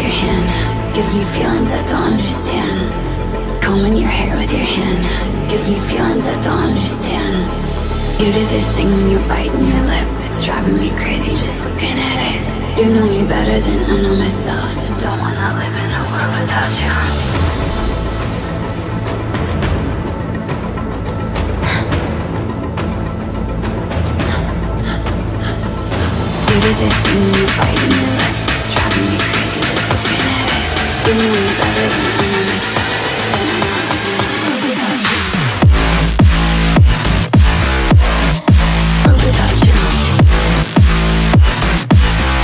your hand gives me feelings I don't understand. Combing your hair with your hand gives me feelings I don't understand. You do this thing when you're biting your lip, it's driving me crazy just looking at it. You know me better than I know myself. I don't wanna live in a world without you. You do this thing when you're biting your lip, it's driving me crazy just looking at it. You know me better than I know myself. I don't wanna live in a world without you. World without you.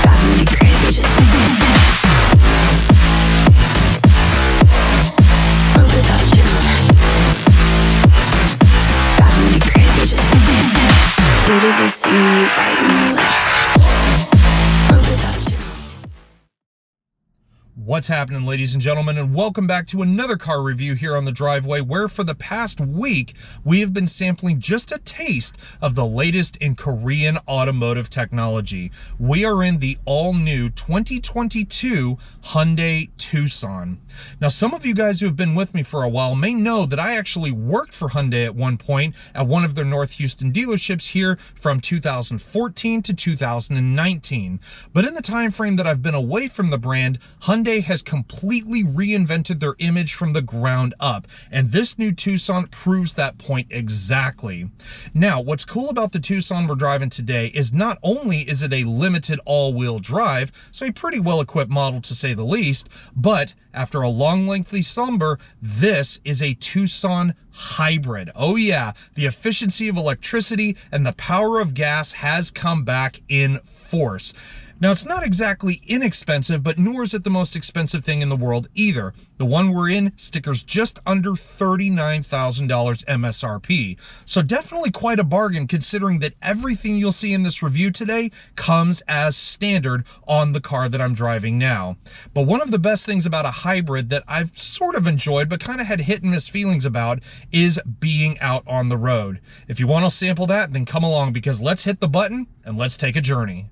Driving me crazy just looking at it. World without you. Driving me crazy just looking at it. You do this thing when you're biting your lip. What's happening, ladies and gentlemen, and welcome back to another car review here on the driveway, where for the past week we have been sampling just a taste of the latest in Korean automotive technology. We are in the all-new 2022 Hyundai Tucson. Now, some of you guys who have been with me for a while may know that I actually worked for Hyundai at one point at one of their North Houston dealerships here from 2014 to 2019. But in the time frame that I've been away from the brand, Hyundai has completely reinvented their image from the ground up, and this new Tucson proves that point exactly. Now, what's cool about the Tucson we're driving today is not only is it a limited all-wheel drive, so a pretty well-equipped model to say the least, but after a long, lengthy slumber, this is a Tucson hybrid. Oh yeah, the efficiency of electricity and the power of gas has come back in force. Now, it's not exactly inexpensive, but nor is it the most expensive thing in the world either. The one we're in stickers just under $39,000 MSRP. So definitely quite a bargain, considering that everything you'll see in this review today comes as standard on the car that I'm driving now. But one of the best things about a hybrid that I've sort of enjoyed, but kind of had hit and miss feelings about, is being out on the road. If you want to sample that, then come along, because let's hit the button and let's take a journey.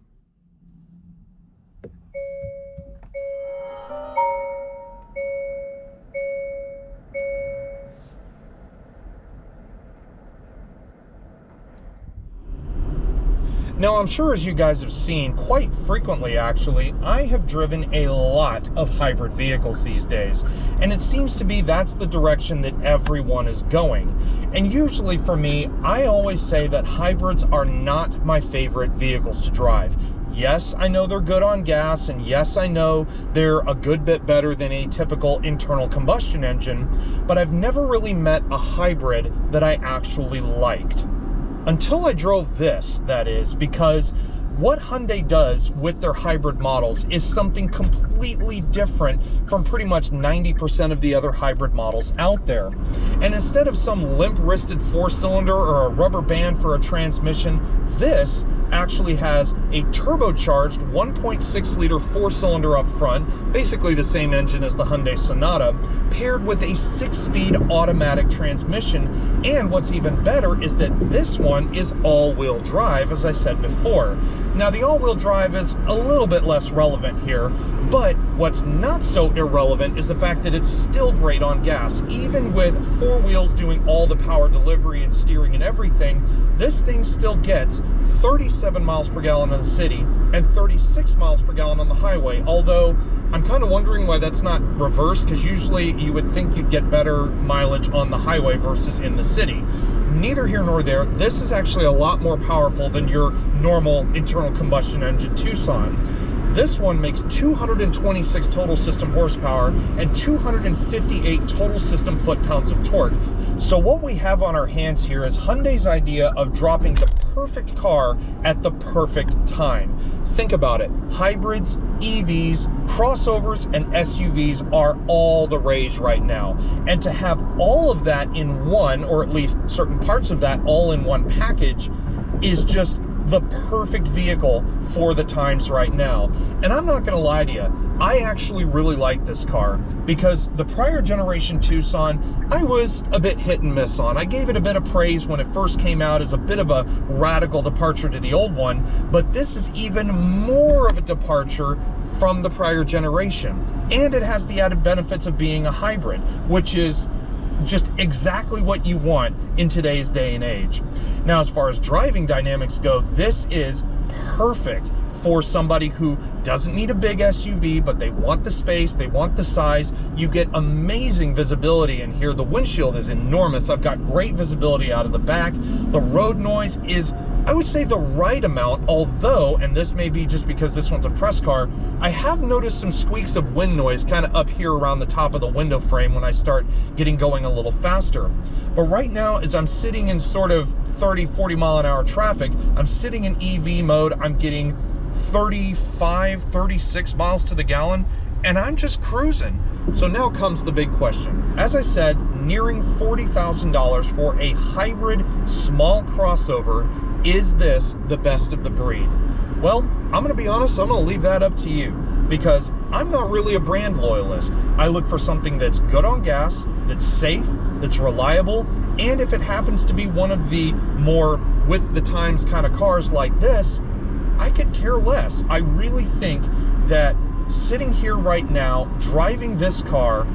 Now, I'm sure, as you guys have seen quite frequently actually, I have driven a lot of hybrid vehicles these days, and it seems to be that's the direction that everyone is going. And usually for me, I always say that hybrids are not my favorite vehicles to drive. Yes, I know they're good on gas, and yes, I know they're a good bit better than a typical internal combustion engine, but I've never really met a hybrid that I actually liked. Until I drove this, that is, because what Hyundai does with their hybrid models is something completely different from pretty much 90% of the other hybrid models out there. And instead of some limp-wristed four-cylinder or a rubber band for a transmission, this actually has a turbocharged 1.6-liter four-cylinder up front, basically the same engine as the Hyundai Sonata, paired with a 6-speed automatic transmission. And what's even better is that this one is all-wheel drive, as I said before. Now, the all-wheel drive is a little bit less relevant here, but what's not so irrelevant is the fact that it's still great on gas. Even with four wheels doing all the power delivery and steering and everything, this thing still gets 37 miles per gallon in the city and 36 miles per gallon on the highway, although I'm kind of wondering why that's not reversed, because usually you would think you'd get better mileage on the highway versus in the city. Neither here nor there. This is actually a lot more powerful than your normal internal combustion engine Tucson. This one makes 226 total system horsepower and 258 total system foot-pounds of torque. So what we have on our hands here is Hyundai's idea of dropping the perfect car at the perfect time. Think about it. Hybrids, EVs, crossovers, and SUVs are all the rage right now. And to have all of that in one, or at least certain parts of that all in one package, is just the perfect vehicle for the times right now. And I'm not gonna lie to you, I actually really like this car because the prior generation Tucson, I was a bit hit and miss on. I gave it a bit of praise when it first came out as a bit of a radical departure to the old one, but this is even more of a departure from the prior generation. And it has the added benefits of being a hybrid, which is just exactly what you want in today's day and age. Now, as far as driving dynamics go, this is perfect for somebody who doesn't need a big SUV, but they want the space, they want the size. You get amazing visibility in here. The windshield is enormous. I've got great visibility out of the back. The road noise is, I would say, the right amount, although, and this may be just because this one's a press car, I have noticed some squeaks of wind noise kind of up here around the top of the window frame when I start getting going a little faster. But right now, as I'm sitting in sort of 30, 40 mile an hour traffic, I'm sitting in EV mode, I'm getting 35, 36 miles to the gallon, and I'm just cruising. So now comes the big question. As I said, nearing $40,000 for a hybrid small crossover. Is this the best of the breed? Well, I'm gonna be honest, I'm gonna leave that up to you because I'm not really a brand loyalist. I look for something that's good on gas, that's safe, that's reliable, and if it happens to be one of the more with the times kind of cars like this, I could care less. I really think that sitting here right now, driving this car,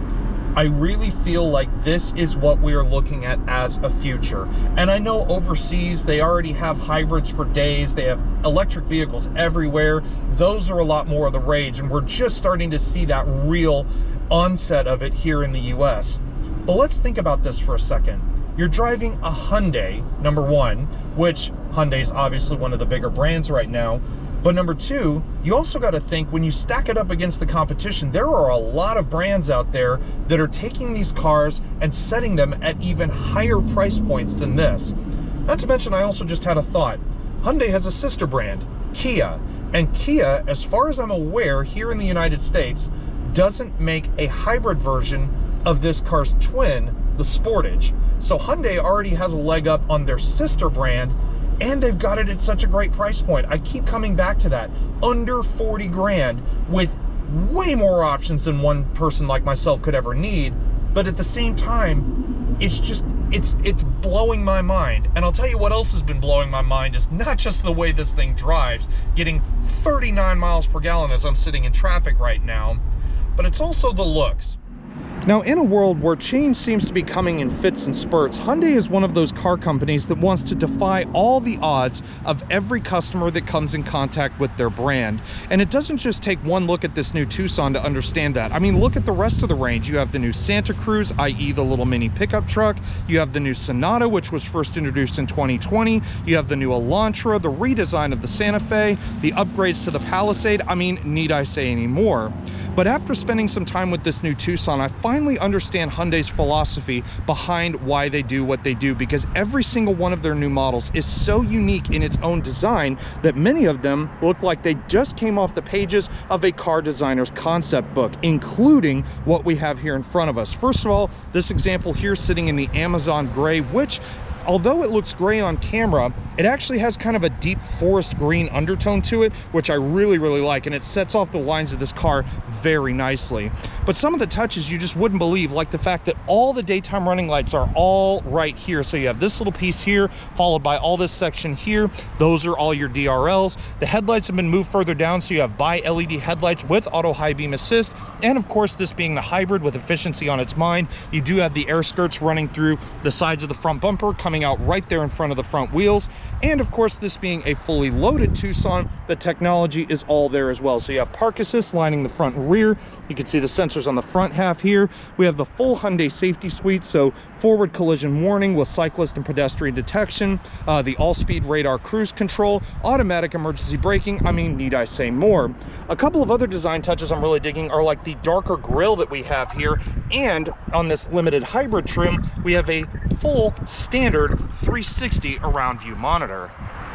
I really feel like this is what we are looking at as a future. And I know overseas, they already have hybrids for days. They have electric vehicles everywhere. Those are a lot more of the rage. And we're just starting to see that real onset of it here in the US. But let's think about this for a second. You're driving a Hyundai, number one, which Hyundai's obviously one of the bigger brands right now. But number two, you also got to think when you stack it up against the competition, there are a lot of brands out there that are taking these cars and setting them at even higher price points than this. Not to mention, I also just had a thought. Hyundai has a sister brand, Kia. And Kia, as far as I'm aware, here in the United States, doesn't make a hybrid version of this car's twin, the Sportage. So Hyundai already has a leg up on their sister brand, and they've got it at such a great price point. I keep coming back to that. Under 40 grand with way more options than one person like myself could ever need. But at the same time, it's just, it's blowing my mind. And I'll tell you what else has been blowing my mind is not just the way this thing drives, getting 39 miles per gallon as I'm sitting in traffic right now, but it's also the looks. Now, in a world where change seems to be coming in fits and spurts, Hyundai is one of those car companies that wants to defy all the odds of every customer that comes in contact with their brand. And it doesn't just take one look at this new Tucson to understand that. I mean, look at the rest of the range. You have the new Santa Cruz, i.e. the little mini pickup truck. You have the new Sonata, which was first introduced in 2020. You have the new Elantra, the redesign of the Santa Fe, the upgrades to the Palisade. I mean, need I say any more? But after spending some time with this new Tucson, I finally understand Hyundai's philosophy behind why they do what they do, because every single one of their new models is so unique in its own design that many of them look like they just came off the pages of a car designer's concept book, including what we have here in front of us. First of all, this example here sitting in the Amazon gray, which, although it looks gray on camera, it actually has kind of a deep forest green undertone to it, which I really, really like, and it sets off the lines of this car very nicely. But some of the touches you just wouldn't believe, like the fact that all the daytime running lights are all right here. So you have this little piece here, followed by all this section here. Those are all your DRLs. The headlights have been moved further down, so you have bi-LED headlights with auto high beam assist. And of course, this being the hybrid with efficiency on its mind, you do have the air skirts running through the sides of the front bumper, coming out right there in front of the front wheels. And of course, this being a fully loaded Tucson, the technology is all there as well. So you have park assist lining the front and rear. You can see the sensors on the front half here. We have the full Hyundai safety suite, so forward collision warning with cyclist and pedestrian detection, the all-speed radar cruise control, automatic emergency braking. I mean, need I say more? A couple of other design touches I'm really digging are like the darker grille that we have here, and on this limited hybrid trim, we have a full standard 360 around view monitor.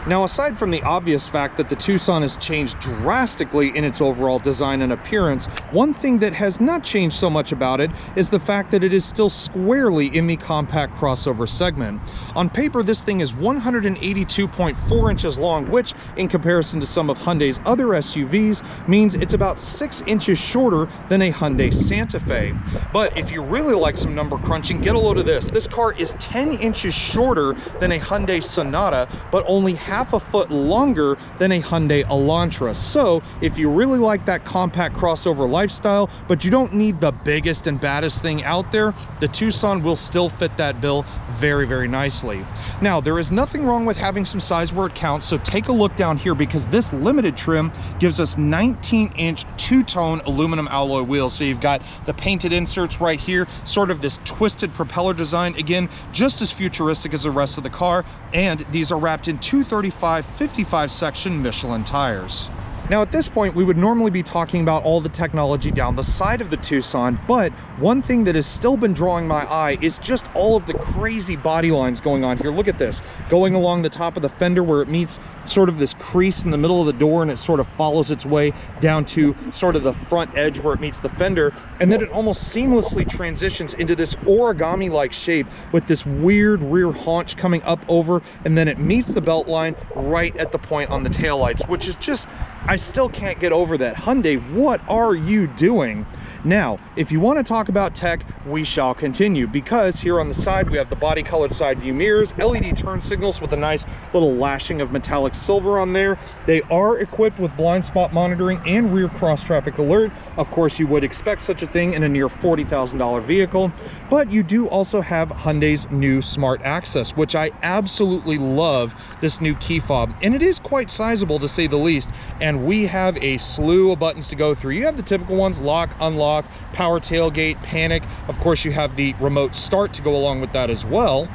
Now, aside from the obvious fact that the Tucson has changed drastically in its overall design and appearance, one thing that has not changed so much about it is the fact that it is still squarely in the compact crossover segment. On paper, this thing is 182.4 inches long, which, in comparison to some of Hyundai's other SUVs, means it's about 6 inches shorter than a Hyundai Santa Fe. But if you really like some number crunching, get a load of this. This car is 10 inches shorter than a Hyundai Sonata, but only half a foot longer than a Hyundai Elantra. So if you really like that compact crossover lifestyle, but you don't need the biggest and baddest thing out there, the Tucson will still fit that bill very, very nicely. Now, there is nothing wrong with having some size where it counts, so take a look down here, because this limited trim gives us 19-inch two-tone aluminum alloy wheels. So you've got the painted inserts right here, sort of this twisted propeller design, again, just as futuristic as the rest of the car, and these are wrapped in 235/55 section Michelin tires. Now, at this point, we would normally be talking about all the technology down the side of the Tucson, but one thing that has still been drawing my eye is just all of the crazy body lines going on here. Look at this, going along the top of the fender where it meets sort of this crease in the middle of the door, and it sort of follows its way down to sort of the front edge where it meets the fender, and then it almost seamlessly transitions into this origami-like shape with this weird rear haunch coming up over, and then it meets the belt line right at the point on the taillights, which is just, I still can't get over that. Hyundai, what are you doing? Now, if you want to talk about tech, we shall continue, because here on the side we have the body colored side view mirrors, LED turn signals with a nice little lashing of metallic silver on there. They are equipped with blind spot monitoring and rear cross traffic alert. Of course, you would expect such a thing in a near $40,000 vehicle, but you do also have Hyundai's new Smart Access, which I absolutely love, this new key fob, and it is quite sizable to say the least, and we have a slew of buttons to go through. You have the typical ones: lock, unlock, power tailgate, panic. Of course, you have the remote start to go along with that as well.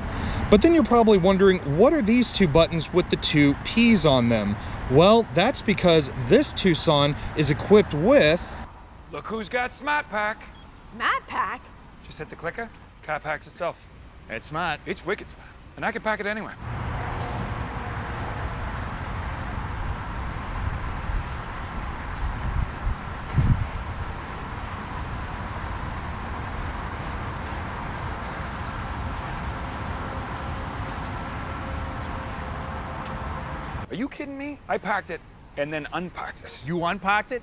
But then you're probably wondering, what are these two buttons with the two P's on them? Well, that's because this Tucson is equipped with... Look who's got Smaht Pahk. Smaht Pahk? Just hit the clicker, car packs itself. It's smart. It's wicked smart, and I can pack it anywhere. Are you kidding me? I packed it and then unpacked it. You unpacked it?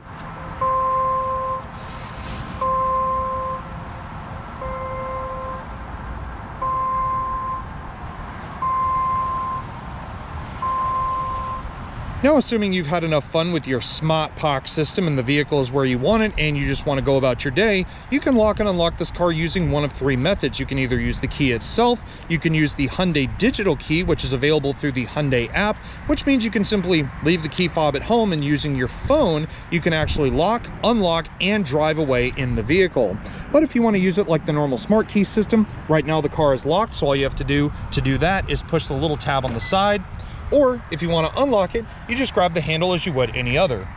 Now, assuming you've had enough fun with your Smaht Pahk system and the vehicle is where you want it and you just want to go about your day, you can lock and unlock this car using one of three methods. You can either use the key itself, you can use the Hyundai digital key, which is available through the Hyundai app, which means you can simply leave the key fob at home, and using your phone, you can actually lock, unlock, and drive away in the vehicle. But if you want to use it like the normal smart key system, right now the car is locked, so all you have to do that is push the little tab on the side. Or if you want to unlock it, you just grab the handle as you would any other.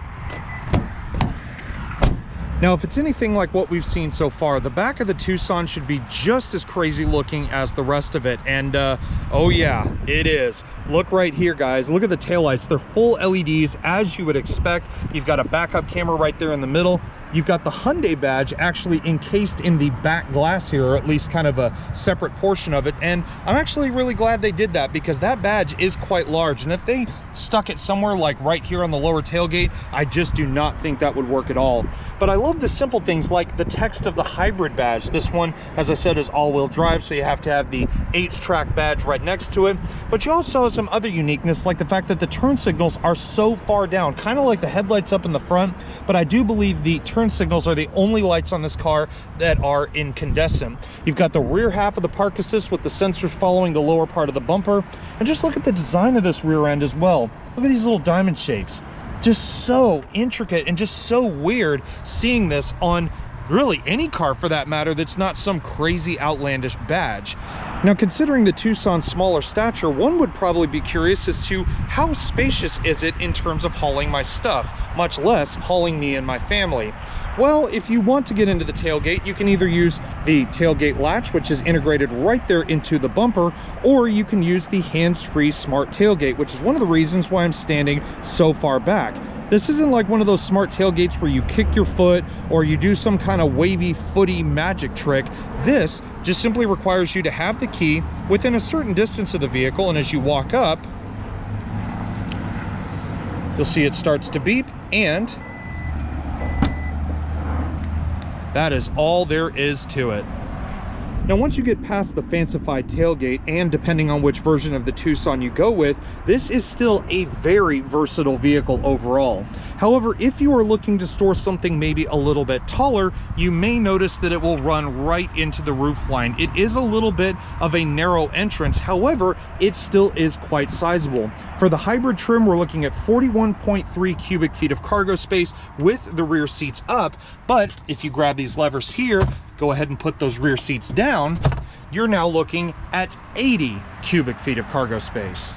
Now, if it's anything like what we've seen so far, the back of the Tucson should be just as crazy looking as the rest of it. And oh yeah, it is. Look right here, guys. Look at the taillights. They're full LEDs, as you would expect. You've got a backup camera right there in the middle. You've got the Hyundai badge actually encased in the back glass here, or at least kind of a separate portion of it. And I'm actually really glad they did that, because that badge is quite large. And if they stuck it somewhere like right here on the lower tailgate, I just do not think that would work at all. But I love the simple things like the text of the hybrid badge. This one, as I said, is all-wheel drive, so you have to have the H-track badge right next to it. But you also have some other uniqueness, like the fact that the turn signals are so far down, kind of like the headlights up in the front. But I do believe the turn signals are the only lights on this car that are incandescent. You've got the rear half of the park assist with the sensors following the lower part of the bumper. And just look at the design of this rear end as well. Look at these little diamond shapes. Just so intricate and just so weird seeing this on really any car for that matter that's not some crazy outlandish badge. Now, considering the Tucson's smaller stature, one would probably be curious as to how spacious is it in terms of hauling my stuff, much less hauling me and my family. Well, if you want to get into the tailgate, you can either use the tailgate latch, which is integrated right there into the bumper, or you can use the hands-free Smaht tailgate, which is one of the reasons why I'm standing so far back. This isn't like one of those smart tailgates where you kick your foot or you do some kind of wavy footy magic trick. This just simply requires you to have the key within a certain distance of the vehicle, and as you walk up, you'll see it starts to beep, and that is all there is to it. Now, once you get past the fancified tailgate, and depending on which version of the Tucson you go with, this is still a very versatile vehicle overall. However, if you are looking to store something maybe a little bit taller, you may notice that it will run right into the roof line. It is a little bit of a narrow entrance, however, it still is quite sizable. For the hybrid trim, we're looking at 41.3 cubic feet of cargo space with the rear seats up, but if you grab these levers here, go ahead and put those rear seats down, you're now looking at 80 cubic feet of cargo space.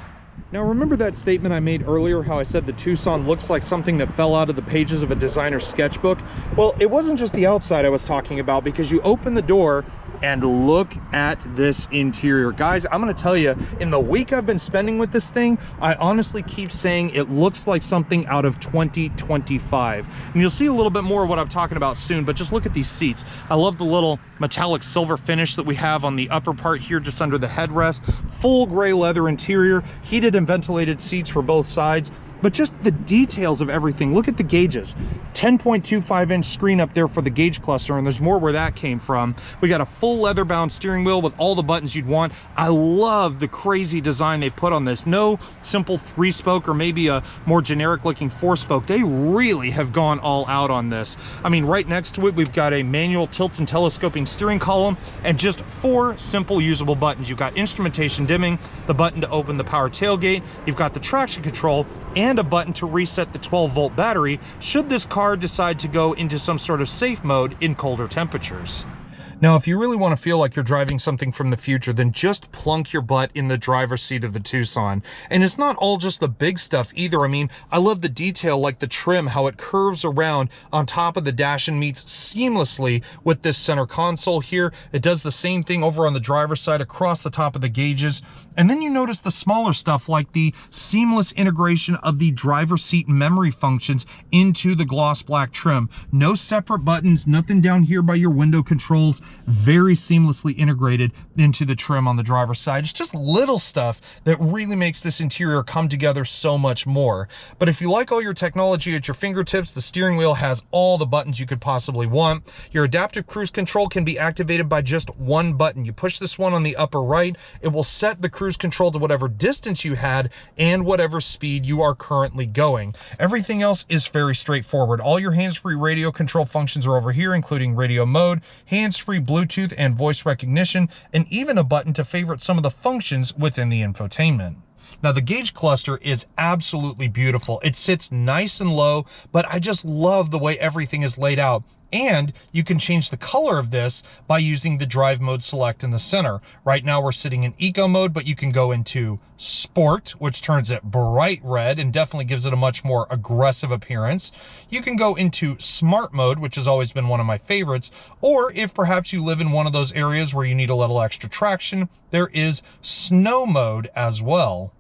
Now, remember that statement I made earlier, how I said the Tucson looks like something that fell out of the pages of a designer's sketchbook? Well, it wasn't just the outside I was talking about, because you open the door and look at this interior. Guys, I'm gonna tell you, in the week I've been spending with this thing, I honestly keep saying it looks like something out of 2025. And you'll see a little bit more of what I'm talking about soon, but just look at these seats. I love the little metallic silver finish that we have on the upper part here, just under the headrest. Full gray leather interior, heated and ventilated seats for both sides. But just the details of everything. Look at the gauges. 10.25-inch screen up there for the gauge cluster, and there's more where that came from. We got a full leather-bound steering wheel with all the buttons you'd want. I love the crazy design they've put on this. No simple 3-spoke or maybe a more generic-looking 4-spoke. They really have gone all out on this. I mean, right next to it, we've got a manual tilt and telescoping steering column and just 4 simple usable buttons. You've got instrumentation dimming, the button to open the power tailgate, you've got the traction control, and a button to reset the 12-volt battery should this car decide to go into some sort of safe mode in colder temperatures. Now, if you really want to feel like you're driving something from the future, then just plunk your butt in the driver's seat of the Tucson. And it's not all just the big stuff either. I mean, I love the detail, like the trim, how it curves around on top of the dash and meets seamlessly with this center console here. It does the same thing over on the driver's side across the top of the gauges. And then you notice the smaller stuff, like the seamless integration of the driver's seat memory functions into the gloss black trim. No separate buttons, nothing down here by your window controls. Very seamlessly integrated into the trim on the driver's side. It's just little stuff that really makes this interior come together so much more. But if you like all your technology at your fingertips, the steering wheel has all the buttons you could possibly want. Your adaptive cruise control can be activated by just one button. You push this one on the upper right, it will set the cruise control to whatever distance you had and whatever speed you are currently going. Everything else is very straightforward. All your hands-free radio control functions are over here, including radio mode, hands-free Bluetooth and voice recognition, and even a button to favorite some of the functions within the infotainment. Now, the gauge cluster is absolutely beautiful. It sits nice and low, but I just love the way everything is laid out. And you can change the color of this by using the drive mode select in the center. Right now we're sitting in eco mode, but you can go into sport, which turns it bright red and definitely gives it a much more aggressive appearance. You can go into smart mode, which has always been one of my favorites. Or if perhaps you live in one of those areas where you need a little extra traction, there is snow mode as well.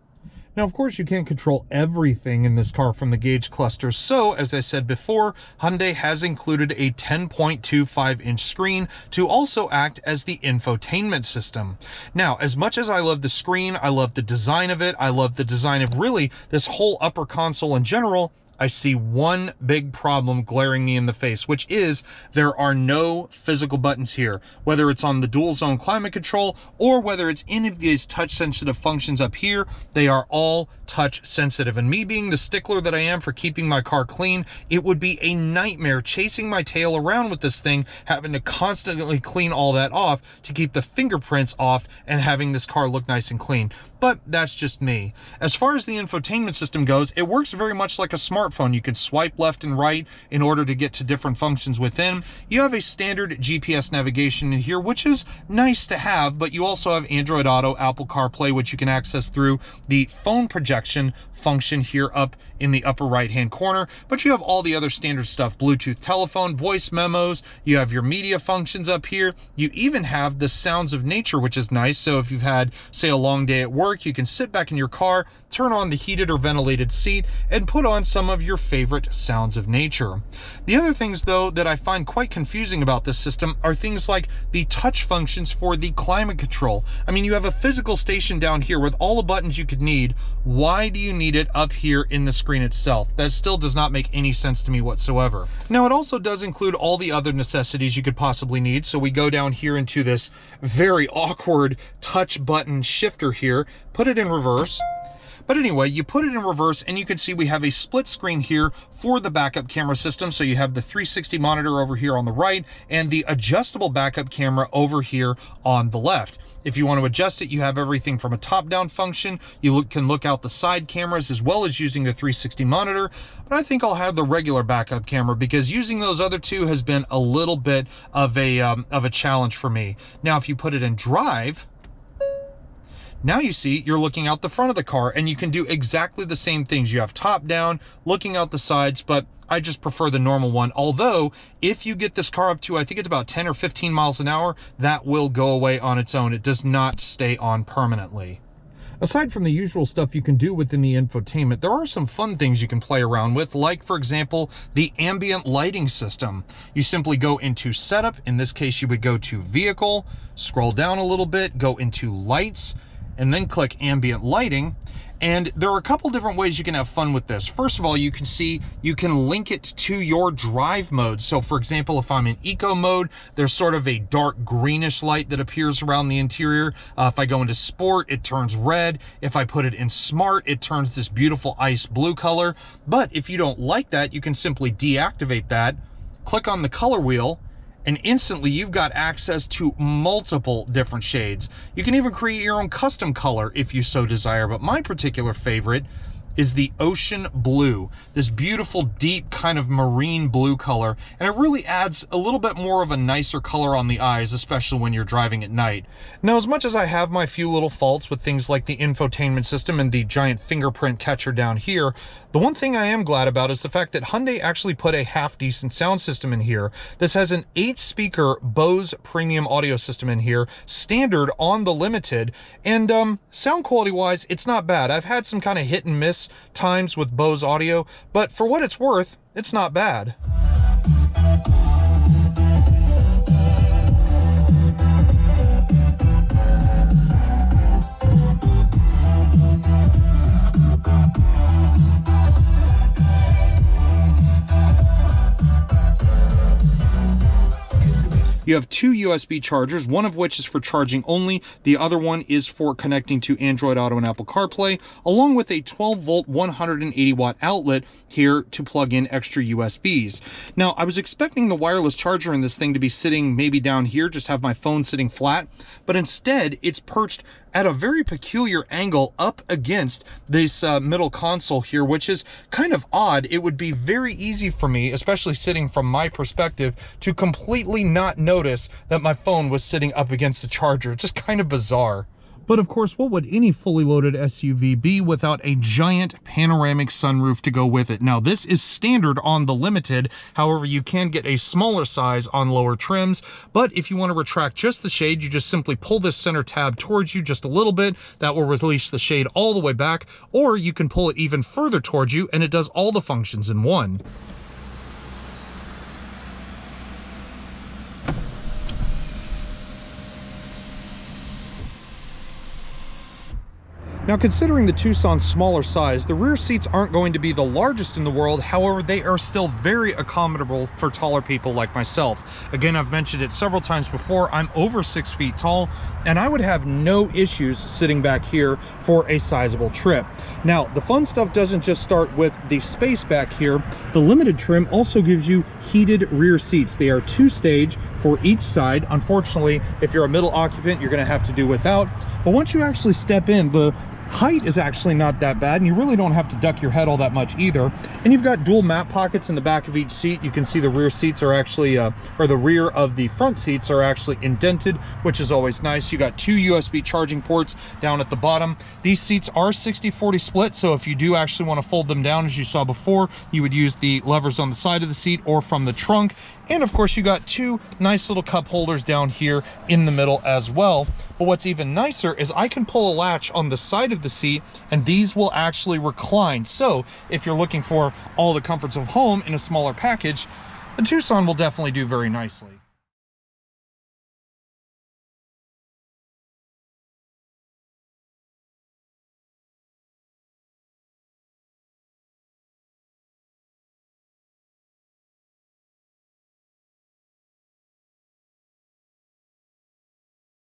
Now, of course, you can't control everything in this car from the gauge cluster. So, as I said before, Hyundai has included a 10.25-inch screen to also act as the infotainment system. Now, as much as I love the screen, I love the design of it, I love the design of really this whole upper console in general, I see one big problem glaring me in the face, which is there are no physical buttons here. Whether it's on the dual zone climate control or whether it's any of these touch sensitive functions up here, they are all touch sensitive. And me being the stickler that I am for keeping my car clean, it would be a nightmare chasing my tail around with this thing, having to constantly clean all that off to keep the fingerprints off and having this car look nice and clean. but that's just me. As far as the infotainment system goes, it works very much like a smartphone. You can swipe left and right in order to get to different functions within. You have a standard GPS navigation in here, which is nice to have, but you also have Android Auto, Apple CarPlay, which you can access through the phone projection function here up in the upper right hand corner. But you have all the other standard stuff: Bluetooth telephone, voice memos, you have your media functions up here. You even have the sounds of nature, which is nice. So if you've had, say, a long day at work, you can sit back in your car, turn on the heated or ventilated seat, and put on some of your favorite sounds of nature. The other things, though, that I find quite confusing about this system are things like the touch functions for the climate control. I mean, you have a physical station down here with all the buttons you could need. Why do you need it up here in the screen itself? That still does not make any sense to me whatsoever. Now, it also does include all the other necessities you could possibly need. So we go down here into this very awkward touch button shifter here, put it in reverse. But anyway, you put it in reverse and you can see we have a split screen here for the backup camera system. So you have the 360 monitor over here on the right and the adjustable backup camera over here on the left. If you want to adjust it, you have everything from a top-down function. You can look out the side cameras as well as using the 360 monitor. But I think I'll have the regular backup camera because using those other two has been a little bit of a challenge for me. Now, if you put it in drive, now you see you're looking out the front of the car and you can do exactly the same things. You have top down, looking out the sides, but I just prefer the normal one. Although, if you get this car up to, I think it's about 10 or 15 miles an hour, that will go away on its own. It does not stay on permanently. Aside from the usual stuff you can do within the infotainment, there are some fun things you can play around with, like, for example, the ambient lighting system. You simply go into setup. In this case, you would go to vehicle, scroll down a little bit, go into lights, and then click ambient lighting. And there are a couple different ways you can have fun with this. First of all, you can see you can link it to your drive mode. So for example, if I'm in eco mode, there's sort of a dark greenish light that appears around the interior. If I go into sport, it turns red. If I put it in smart, it turns this beautiful ice blue color. But if you don't like that, you can simply deactivate that, click on the color wheel, and instantly you've got access to multiple different shades. You can even create your own custom color if you so desire, but my particular favorite is the ocean blue, this beautiful deep kind of marine blue color, and it really adds a little bit more of a nicer color on the eyes, especially when you're driving at night. Now, as much as I have my few little faults with things like the infotainment system and the giant fingerprint catcher down here, the one thing I am glad about is the fact that Hyundai actually put a half-decent sound system in here. This has an 8-speaker Bose premium audio system in here, standard on the Limited, and sound quality-wise, it's not bad. I've had some kind of hit and miss times with Bose audio, but for what it's worth, it's not bad. You have 2 USB chargers, one of which is for charging only. The other one is for connecting to Android Auto and Apple CarPlay, along with a 12-volt, 180-watt outlet here to plug in extra USBs. Now, I was expecting the wireless charger in this thing to be sitting maybe down here, just have my phone sitting flat, but instead it's perched at a very peculiar angle up against this middle console here, which is kind of odd. It would be very easy for me, especially sitting from my perspective, to completely not notice that my phone was sitting up against the charger. It's just kind of bizarre. But of course, what would any fully loaded SUV be without a giant panoramic sunroof to go with it? Now, this is standard on the Limited. However, you can get a smaller size on lower trims. But if you want to retract just the shade, you just simply pull this center tab towards you just a little bit. That will release the shade all the way back. Or you can pull it even further towards you, and it does all the functions in one. Now, considering the Tucson's smaller size, the rear seats aren't going to be the largest in the world. However, they are still very accommodable for taller people like myself. Again, I've mentioned it several times before, I'm over 6 feet tall, and I would have no issues sitting back here for a sizable trip. Now, the fun stuff doesn't just start with the space back here. The limited trim also gives you heated rear seats. They are 2-stage for each side. Unfortunately, if you're a middle occupant, you're going to have to do without. But once you actually step in, the height is actually not that bad, and you really don't have to duck your head all that much either. And you've got dual map pockets in the back of each seat. You can see the rear seats are actually, or the rear of the front seats are actually indented, which is always nice. You got 2 USB charging ports down at the bottom. These seats are 60-40 split, so if you do actually want to fold them down, as you saw before, you would use the levers on the side of the seat or from the trunk. And of course, you got 2 nice little cup holders down here in the middle as well. But what's even nicer is I can pull a latch on the side of the seat, and these will actually recline. So if you're looking for all the comforts of home in a smaller package, the Tucson will definitely do very nicely.